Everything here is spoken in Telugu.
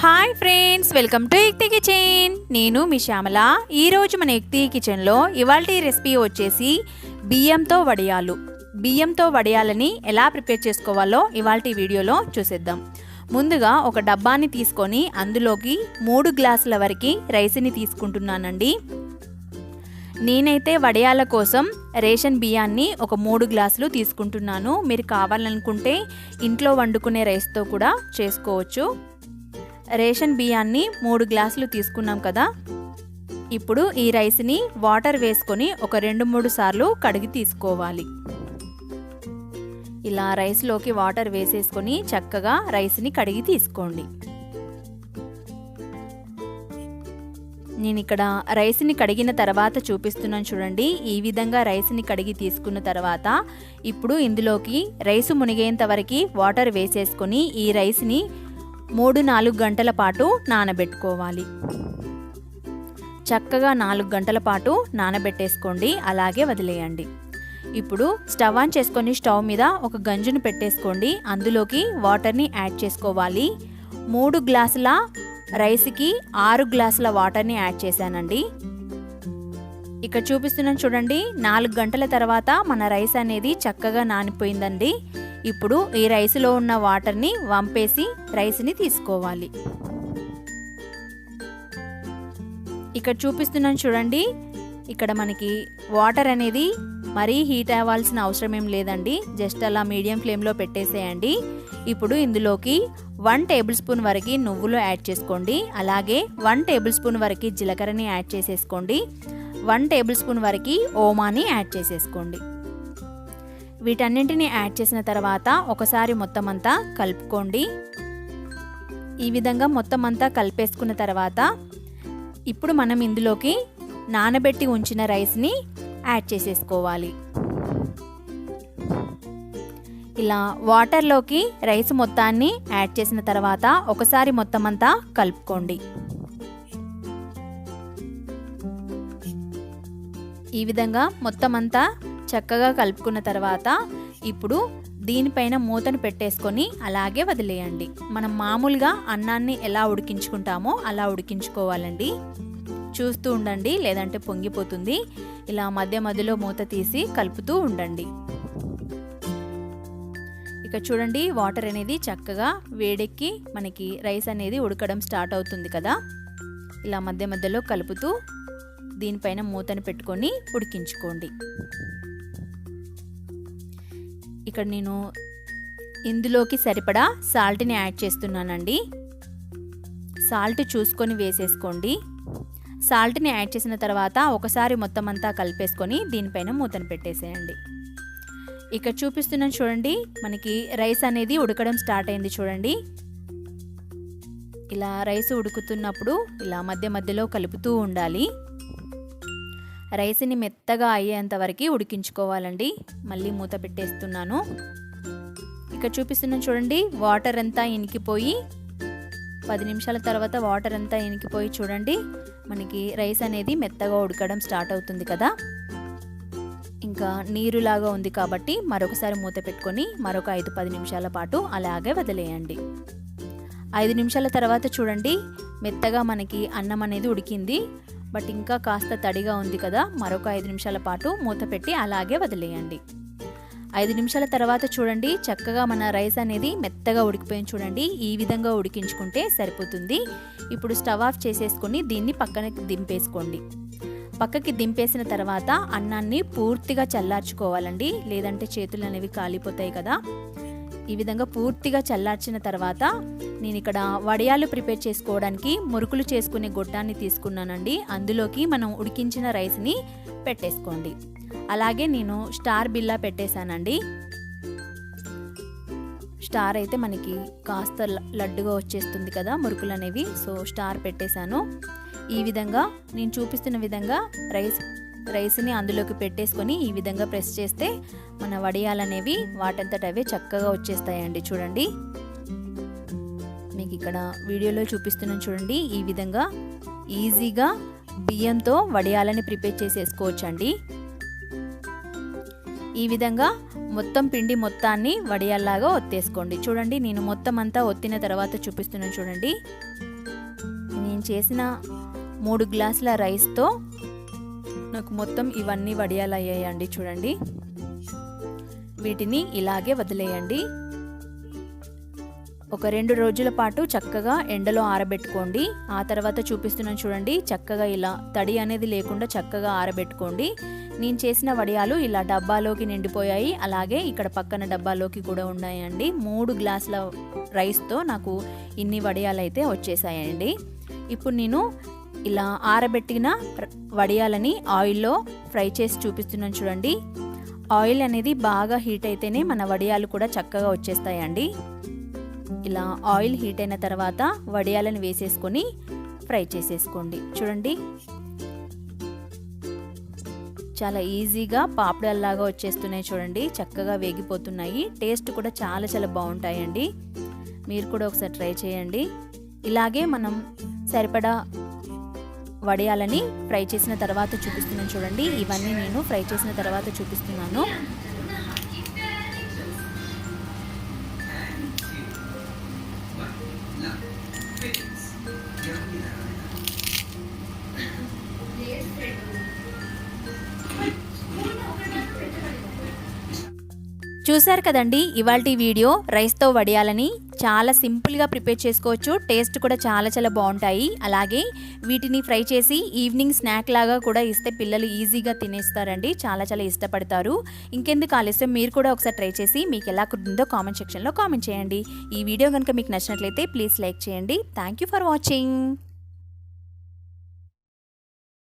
హాయ్ ఫ్రెండ్స్, వెల్కమ్ టు యుక్తి కిచెన్. నేను మీ శ్యామల. ఈరోజు మన యుక్తి కిచెన్లో ఇవాల్టి రెసిపీ వచ్చేసి బియ్యంతో వడియాలు. బియ్యంతో వడియాలని ఎలా ప్రిపేర్ చేసుకోవాలో ఇవాల్టి వీడియోలో చూసేద్దాం. ముందుగా ఒక డబ్బాని తీసుకొని అందులోకి 3 గ్లాసుల వరకు రైస్ని తీసుకుంటున్నానండి. నేనైతే వడియాల కోసం రేషన్ బియ్యాన్ని ఒక 3 గ్లాసులు తీసుకుంటున్నాను. మీరు కావాలనుకుంటే ఇంట్లో వండుకునే రైస్తో కూడా చేసుకోవచ్చు. రేషన్ బియ్యాన్ని 3 గ్లాసులు తీసుకున్నాం కదా. ఇప్పుడు ఈ రైస్ని వాటర్ వేసుకొని ఒక 2-3 సార్లు కడిగి తీసుకోవాలి. ఇలా రైస్లోకి వాటర్ వేసేసుకొని చక్కగా రైస్ని కడిగి తీసుకోండి. నేను ఇక్కడ రైస్ని కడిగిన తర్వాత చూపిస్తున్నాను చూడండి. ఈ విధంగా రైస్ని కడిగి తీసుకున్న తర్వాత ఇప్పుడు ఇందులోకి రైసు మునిగేంత వరకు వాటర్ వేసేసుకొని ఈ రైస్ని 3-4 గంటల పాటు నానబెట్టుకోవాలి. చక్కగా 4 గంటల పాటు నానబెట్టేసుకోండి, అలాగే వదిలేయండి. ఇప్పుడు స్టవ్ ఆన్ చేసుకొని స్టవ్ మీద ఒక గంజును పెట్టేసుకోండి. అందులోకి వాటర్ని యాడ్ చేసుకోవాలి. 3 గ్లాసుల రైస్కి 6 గ్లాసుల వాటర్ని యాడ్ చేశానండి. ఇక్కడ చూపిస్తున్నాను చూడండి. 4 గంటల తర్వాత మన రైస్ అనేది చక్కగా నానిపోయిందండి. ఇప్పుడు ఈ రైస్లో ఉన్న వాటర్ని వంపేసి రైస్ని తీసుకోవాలి. ఇక్కడ చూపిస్తున్నాను చూడండి. ఇక్కడ మనకి వాటర్ అనేది మరీ హీట్ అవ్వాల్సిన అవసరం ఏం లేదండి. జస్ట్ అలా మీడియం ఫ్లేమ్లో పెట్టేసేయండి. ఇప్పుడు ఇందులోకి 1 టేబుల్ స్పూన్ వరకు నువ్వులు యాడ్ చేసుకోండి. అలాగే 1 టేబుల్ స్పూన్ వరకు జీలకర్రని యాడ్ చేసేసుకోండి. 1 టేబుల్ స్పూన్ వరకు ఓమాని యాడ్ చేసేసుకోండి. వీటన్నింటిని యాడ్ చేసిన తర్వాత ఒకసారి మొత్తం అంతా కలుపుకోండి. ఈ విధంగా మొత్తం అంతా కలిపేసుకున్న తర్వాత ఇప్పుడు మనం ఇందులోకి నానబెట్టి ఉంచిన రైస్ని యాడ్ చేసేసుకోవాలి. ఇలా వాటర్లోకి రైస్ మొత్తాన్ని యాడ్ చేసిన తర్వాత ఒకసారి మొత్తం అంతా కలుపుకోండి. ఈ విధంగా మొత్తం అంతా చక్కగా కలుపుకున్న తర్వాత ఇప్పుడు దీనిపైన మూతను పెట్టేసుకొని అలాగే వదిలేయండి. మనం మామూలుగా అన్నాన్ని ఎలా ఉడికించుకుంటామో అలా ఉడికించుకోవాలండి. చూస్తూ ఉండండి, లేదంటే పొంగిపోతుంది. ఇలా మధ్య మధ్యలో మూత తీసి కలుపుతూ ఉండండి. ఇక చూడండి, వాటర్ అనేది చక్కగా వేడెక్కి మనకి రైస్ అనేది ఉడకడం స్టార్ట్ అవుతుంది కదా. ఇలా మధ్య మధ్యలో కలుపుతూ దీనిపైన మూతను పెట్టుకొని ఉడికించుకోండి. ఇక్కడ నేను ఇందులోకి సరిపడా సాల్ట్ని యాడ్ చేస్తున్నానండి. సాల్ట్ చూసుకొని వేసేసుకోండి. సాల్ట్ని యాడ్ చేసిన తర్వాత ఒకసారి మొత్తం అంతా కలిపేసుకొని దీనిపైన మూతను పెట్టేసేయండి. ఇక్కడ చూపిస్తున్నాను చూడండి, మనకి రైస్ అనేది ఉడకడం స్టార్ట్ అయింది చూడండి. ఇలా రైస్ ఉడుకుతున్నప్పుడు ఇలా మధ్య మధ్యలో కలుపుతూ ఉండాలి. రైస్ని మెత్తగా అయ్యేంత వరకు ఉడికించుకోవాలండి. మళ్ళీ మూత పెట్టేస్తున్నాను. ఇక్కడ చూపిస్తున్నాను చూడండి, వాటర్ అంతా ఇనికిపోయి 10 నిమిషాల తర్వాత వాటర్ అంతా ఇనికిపోయి చూడండి మనకి రైస్ అనేది మెత్తగా ఉడకడం స్టార్ట్ అవుతుంది కదా. ఇంకా నీరులాగా ఉంది కాబట్టి మరొకసారి మూత పెట్టుకొని మరొక 5-10 నిమిషాల పాటు అలాగే వదిలేయండి. 5 నిమిషాల తర్వాత చూడండి మెత్తగా మనకి అన్నం అనేది ఉడికింది. బట్ ఇంకా కాస్త తడిగా ఉంది కదా. మరొక 5 నిమిషాల పాటు మూత పెట్టి అలాగే వదిలేయండి. 5 నిమిషాల తర్వాత చూడండి చక్కగా మన రైస్ అనేది మెత్తగా ఉడికిపోయింది చూడండి. ఈ విధంగా ఉడికించుకుంటే సరిపోతుంది. ఇప్పుడు స్టవ్ ఆఫ్ చేసేసుకొని దీన్ని పక్కనకి దింపేసుకోండి. పక్కకి దింపేసిన తర్వాత అన్నాన్ని పూర్తిగా చల్లార్చుకోవాలండి, లేదంటే చేతులు అనేవి కాలిపోతాయి కదా. ఈ విధంగా పూర్తిగా చల్లార్చిన తర్వాత నేను ఇక్కడ వడియాలు ప్రిపేర్ చేసుకోవడానికి మురుకులు చేసుకునే గొట్టాన్ని తీసుకున్నానండి. అందులోకి మనం ఉడికించిన రైస్ని పెట్టేసుకోండి. అలాగే నేను స్టార్ బిల్లా పెట్టేశానండి. స్టార్ అయితే మనకి కాస్త లడ్డుగా వచ్చేస్తుంది కదా మురుకులు అనేవి. సో స్టార్ పెట్టేశాను. ఈ విధంగా నేను చూపిస్తున్న విధంగా రైస్ని అందులోకి పెట్టేసుకొని ఈ విధంగా ప్రెస్ చేస్తే మన వడియాలు అనేవి వాటంతట అవే చక్కగా వచ్చేస్తాయండి. చూడండి, మీకు ఇక్కడ వీడియోలో చూపిస్తున్నాను చూడండి. ఈ విధంగా ఈజీగా బియ్యంతో వడియాలని ప్రిపేర్ చేసేసుకోవచ్చండి. ఈ విధంగా మొత్తం పిండి మొత్తాన్ని వడియాల్లాగా ఒత్తేసుకోండి. చూడండి, నేను మొత్తం అంతా ఒత్తిన తర్వాత చూపిస్తున్నాను చూడండి. నేను చేసిన 3 గ్లాసుల రైస్తో నాకు మొత్తం ఇవన్నీ వడియాలు అయ్యాయండి. చూడండి, వీటిని ఇలాగే వదిలేయండి. ఒక 2 రోజుల పాటు చక్కగా ఎండలో ఆరబెట్టుకోండి. ఆ తర్వాత చూపిస్తున్నాను చూడండి, చక్కగా ఇలా తడి అనేది లేకుండా చక్కగా ఆరబెట్టుకోండి. నేను చేసిన వడియాలు ఇలా డబ్బాలోకి నిండిపోయాయి. అలాగే ఇక్కడ పక్కన డబ్బాలోకి కూడా ఉన్నాయండి. 3 గ్లాసుల రైస్తో నాకు ఇన్ని వడియాలు అయితే వచ్చేసాయండి. ఇప్పుడు నేను ఇలా ఆరబెట్టిన వడియాలని ఆయిల్లో ఫ్రై చేసి చూపిస్తున్నాను చూడండి. ఆయిల్ అనేది బాగా హీట్ అయితేనే మన వడియాలు కూడా చక్కగా వచ్చేస్తాయండి. ఇలా ఆయిల్ హీట్ అయిన తర్వాత వడియాలను వేసేసుకొని ఫ్రై చేసేసుకోండి. చూడండి, చాలా ఈజీగా పాపడాల్లాగా వచ్చేస్తున్నాయి. చూడండి, చక్కగా వేగిపోతున్నాయి. టేస్ట్ కూడా చాలా చాలా బాగుంటాయండి. మీరు కూడా ఒకసారి ట్రై చేయండి. ఇలాగే మనం సరిపడా వడియాలని ఫ్రై చేసిన తర్వాత చూపిస్తున్నాను చూడండి. ఇవన్నీ నేను ఫ్రై చేసిన తర్వాత చూపిస్తున్నాను. చూశారు కదండి ఇవాల్టి వీడియో. రైస్తో వడియాలని చాలా సింపుల్గా ప్రిపేర్ చేసుకోవచ్చు. టేస్ట్ కూడా చాలా చాలా బాగుంటాయి. అలాగే వీటిని ఫ్రై చేసి ఈవినింగ్ స్నాక్ లాగా కూడా ఇస్తే పిల్లలు ఈజీగా తినేస్తారండి. చాలా చాలా ఇష్టపడతారు. ఇంకెందుకు ఆలస్యం, మీరు కూడా ఒకసారి ట్రై చేసి మీకు ఎలా కుదిరిందో కామెంట్ సెక్షన్లో కామెంట్ చేయండి. ఈ వీడియో కనుక మీకు నచ్చినట్లయితే ప్లీజ్ లైక్ చేయండి. Thank you for watching.